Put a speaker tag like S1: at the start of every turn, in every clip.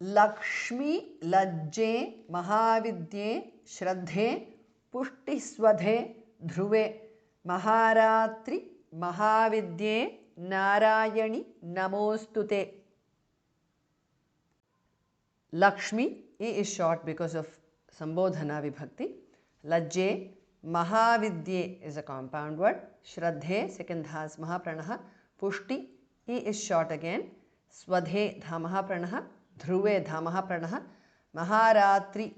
S1: लक्ष्मी लज्जे महाविद्ये श्रद्धे पुष्टिस्वधे ध्रुवे महारात्रि महाविद्ये नारायणि नमोस्तुते. Lakshmi, E is short because of Sambodhana Vibhakti. Lajje, Mahavidye is a compound word. Shraddhe, second has Mahapranaha. Pushti, E is short again. Swadhe, Dha Mahapranaha. Dhruve, Dha Mahapranaha. Maharatri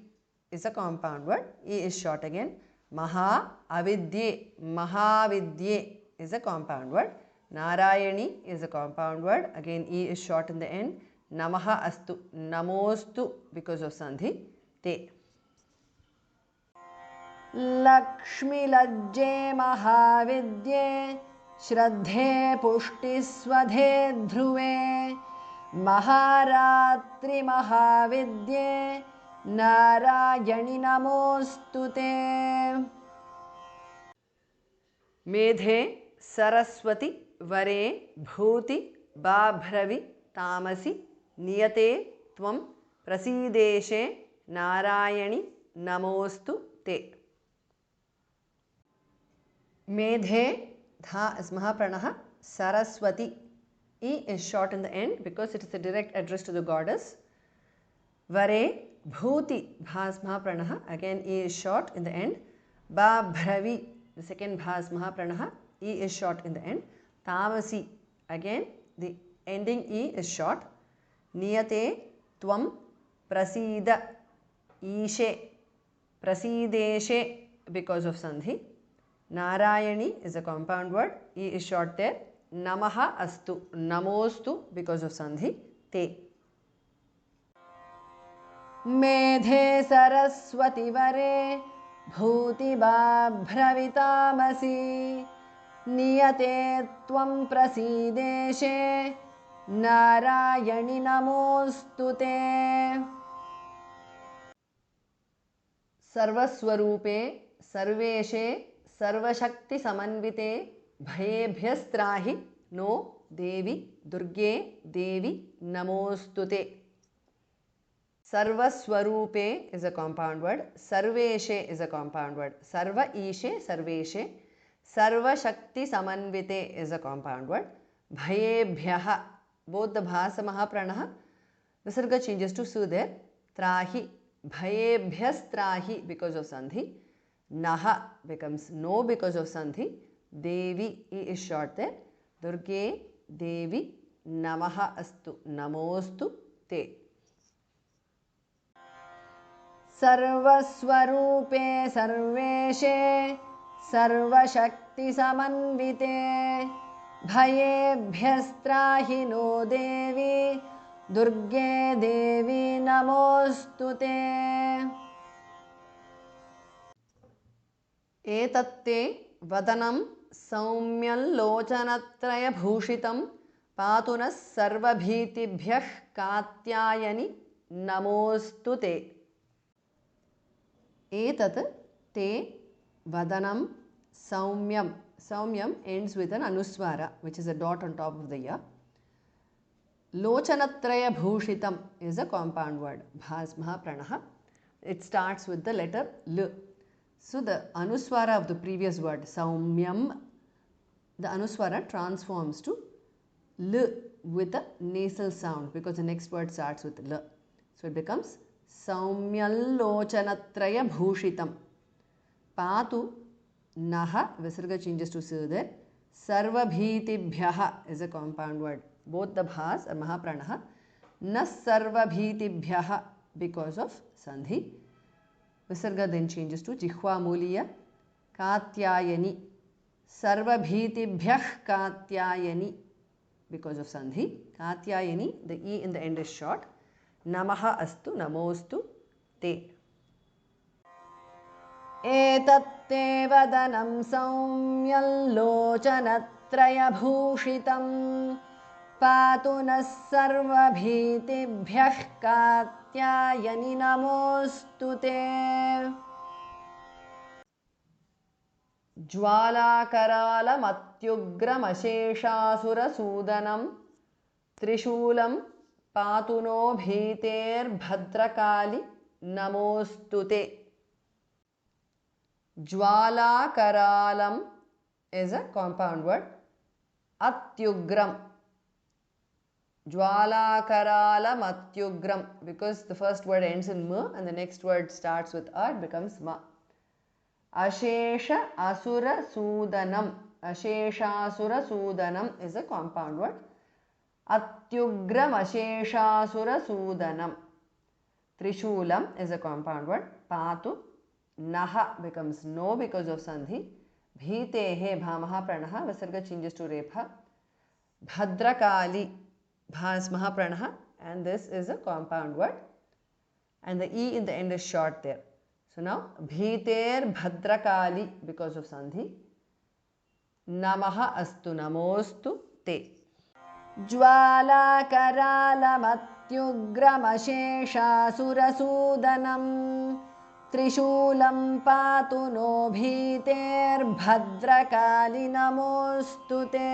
S1: is a compound word. E is short again. Maha, Avidye, Mahavidye is a compound word. Narayani is a compound word. Again, E is short in the end. Namaha astu, namostu because of sandhi, te. Lakshmi lajje mahavidye, shraddhe pushti swadhe dhruve, maharatri mahavidye, narayani namostute. Medhe saraswati vare bhuti babhravi tamasi Niyate tvam prasideshe narayani namostu te. Medhe, Dha is Mahapranaha. Saraswati, E is short in the end because it is a direct address to the goddess. Vare, Bhuti, Bha is Mahapranaha. Again, E is short in the end. Babhravi, the second Bha is Mahapranaha. E is short in the end. Tamasi, again, the ending E is short. Niyate tvam prasida ishe prasideshe because of sandhi. Narayani is a compound word. E is short there. Namaha astu namostu because of sandhi. Te. Medhe saraswati vare bhuti babhravitamasi niyate tvam prasideshe Narayani namostute. Sarvaswarupe sarveshe sarvashakti samanvite bhayebhyastrahi no devi durge devi namostute. Sarvaswarupe is a compound word. Sarveshe is a compound word. Sarva ishe sarveshe. Sarvashakti samanvite is a compound word. Bhayebhyaha, both the bhasa mahapranaha, visarga changes to su there. Trahi, bhayebhyastrahi because of sandhi. Naha becomes no because of sandhi. Devi, E is short there. Durge, Devi, Namaha astu, Namostu te. Sarvaswarupe sarveshe sarvashakti samanvite Bhayebhyastrahi no devi durge devi namostute. Etatte vadanam saumyallocanatraya bhushitam patunas sarvabhitibhyah katyayani namostute. Etat te vadanam saumyam. Saumyam ends with an anuswara, which is a dot on top of the ya. Lochanatraya bhushitam is a compound word. Bhas mahapranaha. It starts with the letter L. So the anuswara of the previous word, saumyam, the anuswara transforms to L with a nasal sound because the next word starts with L. So it becomes saumyallocanatraya bhushitam. Patu Naha, Visarga changes to su there. Sarvabhitibhyaha is a compound word. Both the bhas are mahapranaha. Nas sarvabhitibhyaha because of sandhi. Visarga then changes to jihva muliya. Katyayani. Sarvabhitibhyah katyayani because of sandhi. Katyayani, the E in the end is short. Namaha astu namostu te. Etatte vadanam saumyallocanatraya bhushitam patunas sarvabhitibhyah katyayani namostute. Jwalakaralam atyugram asheshasura sudanam Trishulam पातु नो भीतेर्भद्रकाली नमोऽस्तु ते. Jwalakaralam is a compound word. Atyugram. Jwalakaralam atyugram, because the first word ends in ma and the next word starts with a, it becomes ma. Ashesha asura sudanam. Asheshasura sudanam is a compound word. Atyugram asheshasura sudanam. Trishulam is a compound word. Patu naha becomes no because of sandhi. Bhitehe bhamaha pranaha, visarga changes to repha. Bhadrakali bhasmaha pranaha, and this is a compound word and the e in the end is short there. So now bhiter bhadrakali because of sandhi. Namaha astu namostu te. Jwalakaralam Trishulam patu no bhiter bhadrakali namostute.